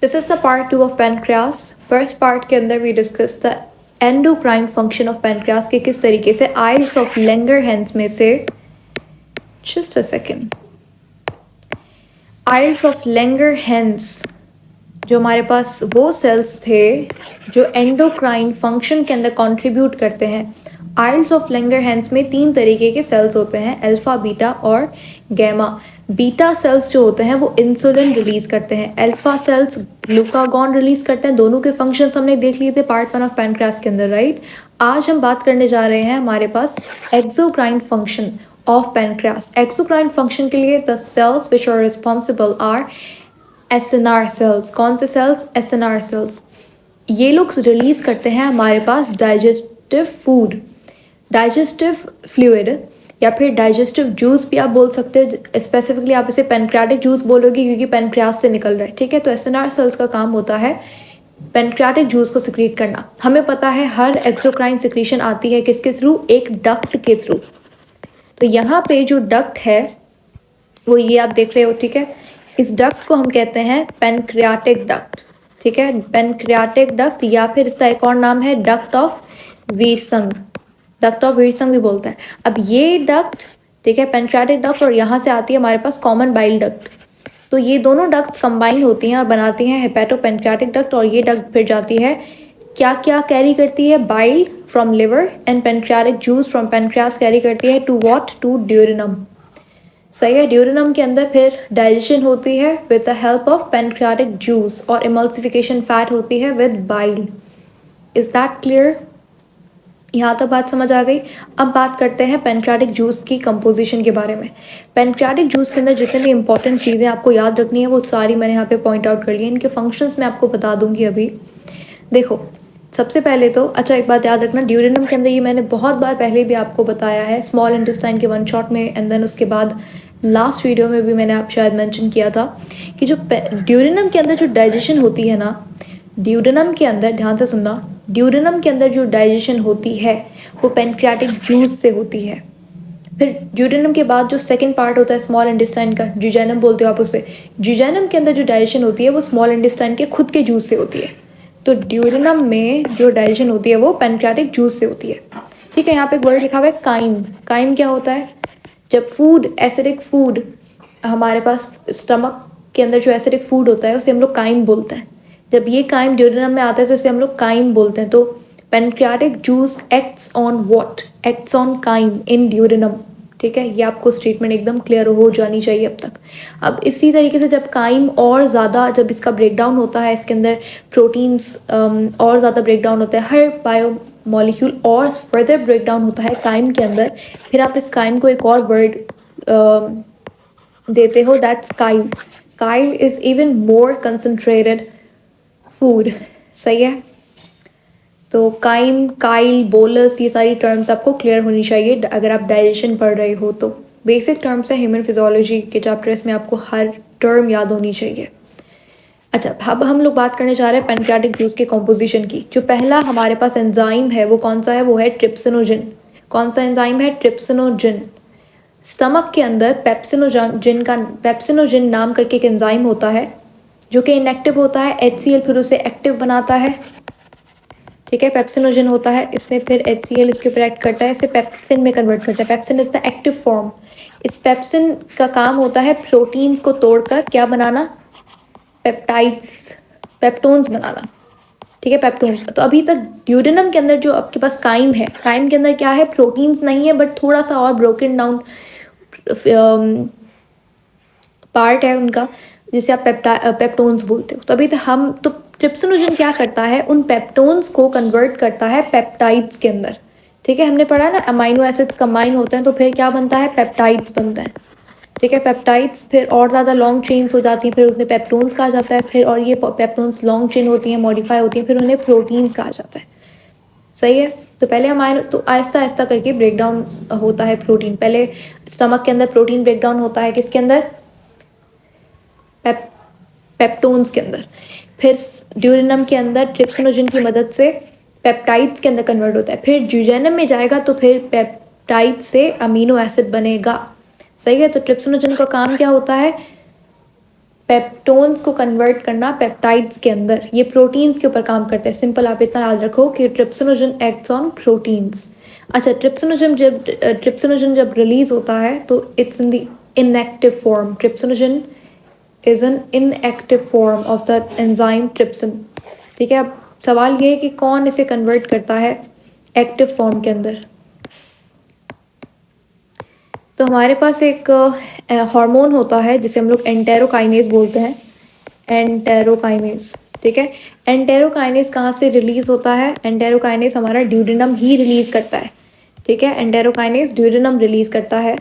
This is the part 2 of pancreas. First part के अंदर we discuss the endocrine function of pancreas के किस तरीके से आइल्स ऑफ लैंगरहैंस में से just a second islets of Langerhans जो हमारे पास वो सेल्स थे जो एंडोक्राइन फंक्शन के अंदर कंट्रीब्यूट करते हैं। आइल्स ऑफ लैंगरहैंस में 3 तरीके के सेल्स होते हैं, अल्फा, बीटा और गैमा। बीटा सेल्स जो होते हैं वो इंसुलिन रिलीज करते हैं, अल्फा सेल्स ग्लूकागॉन रिलीज करते हैं। दोनों के फंक्शंस हमने देख लिए थे पार्ट 1 ऑफ पैनक्रियास के अंदर, राइट। आज हम बात करने जा रहे हैं हमारे पास exocrine function of pancreas. Exocrine function के लिए the cells which are responsible are acinar cells. कौन से सेल्स? SNR sales. ये लोग रिलीज करते हैं हमारे पास डाइजेस्टिव फूड, डाइजेस्टिव फ्लूइड या फिर डाइजेस्टिव जूस भी आप बोल सकते हो। स्पेसिफिकली आप इसे पेनक्रियाटिक जूस बोलोगे क्योंकि पेनक्रियास से निकल रहा है, ठीक है। तो एसएनआर सेल्स का काम होता है पेनक्रियाटिक जूस को सिक्रीट करना। हमें पता है हर एक्सोक्राइन सिक्रीशन आती है किसके थ्रू? एक डक्ट के थ्रू। तो यहाँ पे जो डक्ट है वो ये आप देख रहे हो, ठीक है। इस डक्ट को हम कहते हैं पेनक्रियाटिक डक्ट, ठीक है। पेनक्रियाटिक डक्ट या फिर इसका एक और नाम है डक्ट ऑफ वीरसंग, डक्ट ऑफ वीरसंग भी बोलते हैं। अब ये डक्ट, ठीक है, पेनक्रियाटिक डक्ट, और यहाँ से आती है हमारे पास कॉमन बाइल डक्ट। तो ये दोनों डक्ट्स कंबाइन होती हैं और बनाती हैं हेपेटो पेनक्रियाटिक डक्ट। और ये डक्ट फिर जाती है, क्या क्या कैरी करती है? Bile from liver and pancreatic juice from pancreas carry करती है टू वॉट? टू ड्यूरिनम। सही है। ड्यूरिनम के अंदर फिर डाइजेशन होती है with the help of pancreatic juice और इमल्सिफिकेशन फैट होती है with bile. Is that clear? यहाँ तक बात समझ आ गई। अब बात करते हैं पेनक्रियाटिक जूस की कंपोजिशन के बारे में। पेनक्रियाटिक जूस के अंदर जितने भी इंपॉर्टेंट चीज़ें आपको याद रखनी है वो सारी मैंने यहाँ पे पॉइंट आउट कर ली है। इनके फंक्शंस मैं आपको बता दूंगी अभी। देखो, सबसे पहले तो अच्छा एक बात याद रखना, ड्यूरिनम के अंदर, ये मैंने बहुत बार पहले भी आपको बताया है स्मॉल इंटेस्टाइन के वन शॉट में, एंड देन उसके बाद लास्ट वीडियो में भी मैंने आप शायद मेंशन किया था कि जो ड्यूरिनम के अंदर जो डाइजेशन होती है ना, ड्यूरिनम के अंदर, ध्यान से सुनना, ड्यूरिनम के अंदर जो डाइजेशन होती है वो पेनक्रियाटिक जूस से होती है। फिर ड्यूडेनम के बाद जो सेकंड पार्ट होता है स्मॉल इंटेस्टाइन का, जुजैनम बोलते हो आप उसे, जुजैनम के अंदर जो डाइजेशन होती है वो स्मॉल इंटेस्टाइन के खुद के जूस से होती है। तो ड्यूडेनम में जो डाइजेशन होती है वो पेनक्रियाटिक जूस से होती है, ठीक है। यहाँ पे एक वर्ड लिखा हुआ है काइम। काइम क्या होता है? जब फूड, एसिडिक फूड हमारे पास स्टमक के अंदर जो एसिडिक फूड होता है उसे हम लोग काइम बोलते हैं। जब ये काइम ड्यूडेनम में आता है तो इसे हम लोग काइम बोलते हैं। तो pancreatic juice acts on what? Acts on chyme in duodenum, ठीक है। ये आपको स्टेटमेंट एकदम क्लियर हो जानी चाहिए अब तक। अब इसी तरीके से जब काइम और ज़्यादा, जब इसका ब्रेकडाउन होता है, इसके अंदर प्रोटीन्स और ज़्यादा ब्रेकडाउन होता है, हर बायो मॉलिक्यूल और फर्दर ब्रेकडाउन होता है काइम के अंदर, फिर आप इस काइम को एक और वर्ड देते हो, that's Kyle. Kyle is even more concentrated food, सही है। तो काइम, काइल, बोलस, ये सारी टर्म्स आपको क्लियर होनी चाहिए अगर आप डाइजेशन पढ़ रहे हो तो। बेसिक टर्म्स है ह्यूमन फिजियोलॉजी के चैप्टर्स में, आपको हर टर्म याद होनी चाहिए। अच्छा, अब हम लोग बात करने जा रहे हैं पेनक्रियाटिक जूस के कॉम्पोजिशन की। जो पहला हमारे पास एंजाइम है वो कौन सा है? वो है ट्रिप्सिनोजिन। कौन सा एंजाइम है? ट्रिप्सिनोजिन। स्टमक के अंदर पेप्सिनोजिन नाम करके एक एंजाइम होता है जो कि इनएक्टिव होता है, HCl फिर उसे एक्टिव बनाता है, ठीक है। पेप्सिनोजिन होता है, इसमें फिर HCl इसके ऊपर एक्ट करता है, इसे पेप्सिन में कन्वर्ट करता है। Pepsin is the active form. इस पेप्सिन का काम होता है प्रोटीन्स को तोड़कर क्या बनाना? पेप्टाइड्स, पेप्टोन्स बनाना, ठीक है, पेप्टोन्स। तो अभी तक ड्यूडेनम के अंदर जो आपके पास काइम है, काइम के अंदर क्या है? प्रोटीन्स नहीं है बट थोड़ा सा और ब्रोकन डाउन पार्ट है उनका, जिसे आप पेप्टोन्स बोलते हो। तो अभी तक हम तो ट्रिप्सिनोजिन क्या करता है? उन पेप्टोन्स को कन्वर्ट करता है पेप्टाइड्स के अंदर, ठीक है। हमने पढ़ा है ना, अमाइनो एसिड्स कंबाइन होते हैं तो फिर क्या बनता है? पेप्टाइड्स बनता है, ठीक है। पेप्टाइड्स फिर और ज़्यादा लॉन्ग चेन्स हो जाती हैं, फिर उन्हें पेप्टोन्स कहा जाता है। फिर और ये पेप्टोन्स लॉन्ग चेन होती हैं, मॉडिफाई होती हैं, फिर उन्हें प्रोटीन्स कहा जाता है, सही है। तो पहले अमाइनो, तो आहिस्ता आहिस्ता करके ब्रेकडाउन होता है प्रोटीन। पहले स्टमक के अंदर प्रोटीन ब्रेकडाउन होता है, किसके अंदर? पेप्टोन्स के अंदर। फिर ड्यूरिनम के अंदर ट्रिप्सिनोजिन की मदद से पेप्टाइड्स के अंदर कन्वर्ट होता है। फिर जुजैनम में जाएगा तो फिर पेप्टाइड से अमीनो एसिड बनेगा, सही है। तो ट्रिप्सिनोजिन का काम क्या होता है? पेप्टोन्स को कन्वर्ट करना पेप्टाइड्स के अंदर, ये प्रोटीन्स के ऊपर काम करते हैं। सिंपल आप इतना याद रखो कि ट्रिप्सिनोजन एक्ट्स ऑन प्रोटीन्स। अच्छा, ट्रिप्सिनोजन जब रिलीज होता है तो it's in the inactive form. Trypsinogen is an inactive form of the enzyme trypsin. ठीक है, अब सवाल ये है कि कौन इसे कन्वर्ट करता है एक्टिव फॉर्म के अंदर। तो हमारे पास एक हार्मोन होता है जिसे हम लोग एंटेरोकाइनेज बोलते हैं, एंटेरोकाइनेज। ठीक है, एंटेरोकाइनेज कहाँ से रिलीज होता है? एंटेरोकाइनेज हमारा ड्यूडेनम ही रिलीज करता है। ठीक है, एंटेरोकाइनेज ड्यूडेनम रिलीज करता है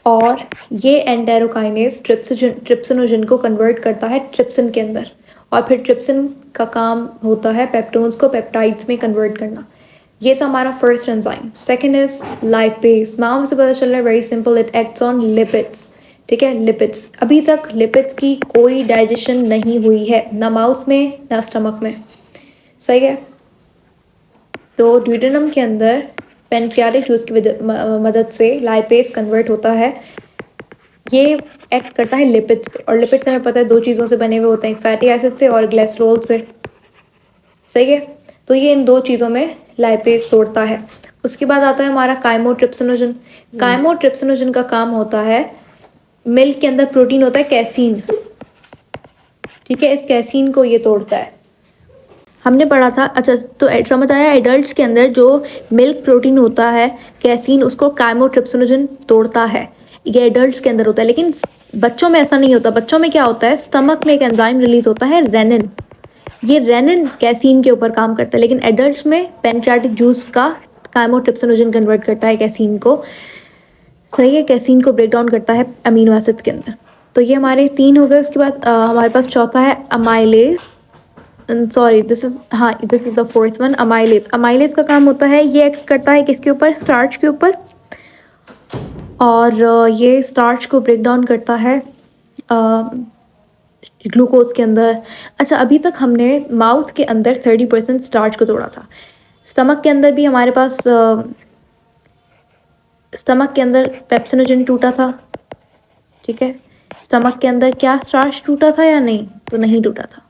और ये एंटेरोकाइनेज ट्रिप्सिनोजन को कन्वर्ट करता है ट्रिप्सिन के अंदर, और फिर ट्रिप्सिन का काम होता है पेप्टोन्स को पेप्टाइड्स में कन्वर्ट करना। ये था हमारा first enzyme. Second is lipase. नाम से पता चल रहा है, very simple, it acts on lipids. ठीक है, लिपिड्स। अभी तक लिपिड्स की कोई डाइजेशन नहीं हुई है, ना माउथ में ना स्टमक में। सही है, तो ड्यूडेनम के अंदर पेनक्रियाटिक जूस की मदद से लाइपेज कन्वर्ट होता है। ये एक्ट करता है लिपिड्स पे, और लिपिड्स हमें पता है दो चीज़ों से बने हुए होते हैं, फैटी एसिड से और ग्लिसरॉल से। सही है, तो ये इन दो चीज़ों में लाइपेज तोड़ता है। उसके बाद आता है हमारा काइमोट्रिप्सिनोजन। काइमोट्रिप्सिनोजन का काम होता है, मिल्क के अंदर प्रोटीन होता है कैसीन। ठीक है, इस कैसीन को ये तोड़ता है। हमने पढ़ा था, अच्छा तो समझ आया, एडल्ट्स के अंदर जो मिल्क प्रोटीन होता है कैसीन, उसको काइमोट्रिप्सिनोजन तोड़ता है। ये एडल्ट्स के अंदर होता है, लेकिन बच्चों में ऐसा नहीं होता। बच्चों में क्या होता है, स्टमक में एक एंजाइम रिलीज होता है रेनिन, ये रेनिन कैसीन के ऊपर काम करता है। लेकिन एडल्ट्स में पेनक्रियाटिक जूस का काइमोट्रिप्सिनोजन कन्वर्ट करता है कैसीन को। सही है, कैसीन को ब्रेक डाउन करता है अमीनो एसिड्स के अंदर। तो ये हमारे तीन हो गए। उसके बाद हमारे पास चौथा है amylase. Sorry, this is the fourth one, amylase. Amylase का काम होता है, ये एक्ट करता है किसके ऊपर? स्टार्च के ऊपर, और ये स्टार्च को ब्रेक डाउन करता है ग्लूकोज के अंदर। अच्छा, अभी तक हमने माउथ के अंदर 30% स्टार्च को तोड़ा था। स्टमक के अंदर भी हमारे पास स्टमक के अंदर पेप्सिनोजन टूटा था। ठीक है, स्टमक के अंदर क्या स्टार्च टूटा था या नहीं? तो नहीं टूटा था।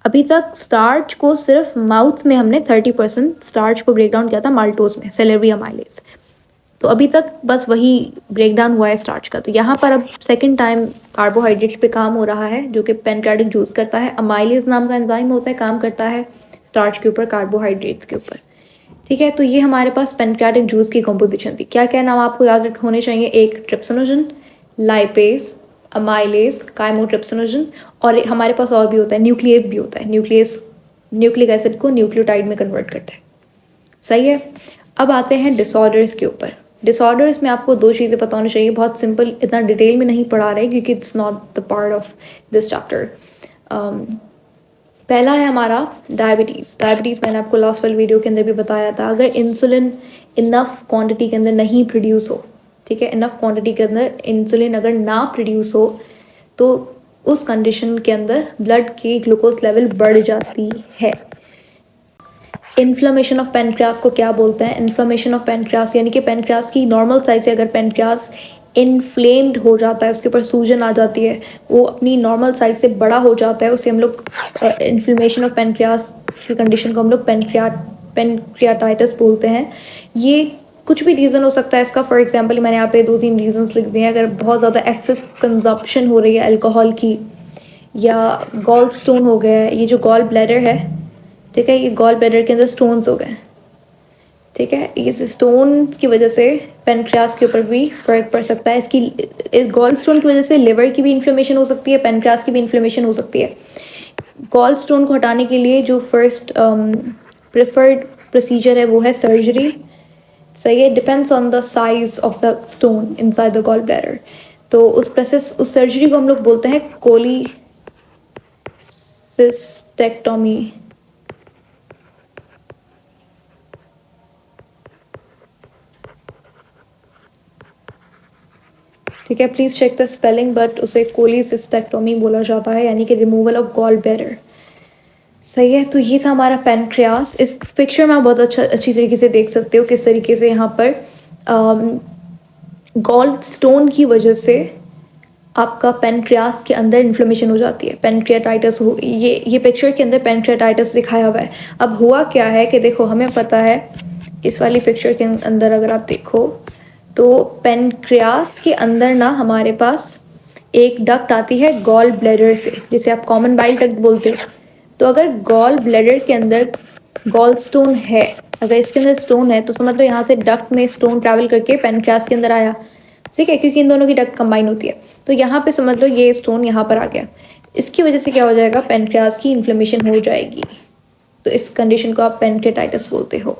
अभी तक स्टार्च को सिर्फ माउथ में हमने 30% स्टार्च को ब्रेक डाउन किया था माल्टोज में, सेलेरी अमाइलेज। तो अभी तक बस वही ब्रेक डाउन हुआ है स्टार्च का। तो यहाँ पर अब सेकंड टाइम कार्बोहाइड्रेट्स पे काम हो रहा है, जो कि पेनक्रियाटिक जूस करता है। अमाइलेज नाम का एंजाइम होता है, काम करता है स्टार्च के ऊपर, कार्बोहाइड्रेट्स के ऊपर। ठीक है, तो ये हमारे पास पेनक्रियाटिक जूस की कंपोजिशन थी। क्या क्या नाम आपको याद होने चाहिए? एक ट्रिप्सिनोजन, लाइपेज, अमाइलेज, काइमोट्रिप्सिनोजन, और हमारे पास और भी होता है, न्यूक्लियस भी होता है। न्यूक्लियस न्यूक्लिक एसिड को न्यूक्लियोटाइड में कन्वर्ट करता है। सही है, अब आते हैं डिसऑर्डर्स के ऊपर। डिसऑर्डर्स में आपको दो चीज़ें पता होनी चाहिए, बहुत सिंपल, इतना डिटेल में नहीं पढ़ा रहे क्योंकि it's not the part of this chapter. पहला है हमारा डायबिटीज़। डायबिटीज़ मैंने आपको लास्ट वाली वीडियो के अंदर भी बताया था। अगर इंसुलिन इनफ क्वांटिटी के अंदर नहीं प्रोड्यूस हो, ठीक है, इनफ क्वांटिटी के अंदर इंसुलिन अगर ना प्रोड्यूस हो, तो उस कंडीशन के अंदर ब्लड की ग्लूकोज लेवल बढ़ जाती है। इन्फ्लेमेशन ऑफ पेनक्रियास को क्या बोलते हैं? इन्फ्लेमेशन ऑफ पेनक्रियास यानी कि पेनक्रियास की नॉर्मल साइज से अगर पेनक्रियास इन्फ्लेम्ड हो जाता है, उसके ऊपर सूजन आ जाती है, वो अपनी नॉर्मल साइज से बड़ा हो जाता है, उसे हम लोग इन्फ्लेमेशन ऑफ पेनक्रियास की कंडीशन को हम लोग पेनक्रियाटाइटिस बोलते हैं। ये कुछ भी रीज़न हो सकता है इसका। फॉर एग्जांपल मैंने यहाँ पे 2-3 रीजंस लिख दिए हैं। अगर बहुत ज़्यादा एक्सेस कंजप्शन हो रही है अल्कोहल की, या गॉल स्टोन हो गया है, ये जो गॉल ब्लैडर है, ठीक है, ये गॉल ब्लैडर के अंदर स्टोन्स हो गए। ठीक है, इस स्टोन की वजह से पेनक्रियास के ऊपर भी फ़र्क पड़ सकता है। इसकी गॉल स्टोन की वजह से लिवर की भी इन्फ्लेमेशन हो सकती है, पेनक्रियास की भी इन्फ्लेमेशन हो सकती है। गॉल स्टोन को हटाने के लिए जो फर्स्ट प्रेफर्ड प्रोसीजर है वो है सर्जरी। सही है, depends on the size of the stone inside the gall bladder. तो उस सर्जरी को हम लोग बोलते हैं कोलीसिस्टेक्टोमी। ठीक है, please check the spelling, but उसे कोलीसिस्टेक्टोमी बोला जाता है, यानी कि रिमूवल ऑफ गॉल ब्लैडर। सही है, तो ये था हमारा पेनक्रियास। इस पिक्चर में आप बहुत अच्छी तरीके से देख सकते हो किस तरीके से यहाँ पर गॉल स्टोन की वजह से आपका पेनक्रियास के अंदर इन्फ्लेमेशन हो जाती है, पेनक्रियाटाइटिस हो, ये पिक्चर के अंदर पेनक्रियाटाइटिस दिखाया हुआ है। अब हुआ क्या है कि देखो हमें पता है, इस वाली पिक्चर के अंदर अगर आप देखो तो पेनक्रियास के अंदर ना हमारे पास एक डक्ट आती है गॉल ब्लैडर से, जिसे आप कॉमन बाइल डक्ट बोलते हो। तो अगर गॉल ब्लैडर के अंदर गॉल स्टोन है, अगर इसके अंदर स्टोन है तो समझ लो यहाँ से डक्ट में स्टोन ट्रैवल करके पेनक्रियास के अंदर आया, ठीक है, क्योंकि इन दोनों की डक्ट कंबाइन होती है। तो यहाँ पे समझ लो ये स्टोन यहाँ पर आ गया, इसकी वजह से क्या हो जाएगा, पेनक्रियास की इन्फ्लेमेशन हो जाएगी। तो इस कंडीशन को आप पेनक्रियाटाइटिस बोलते हो।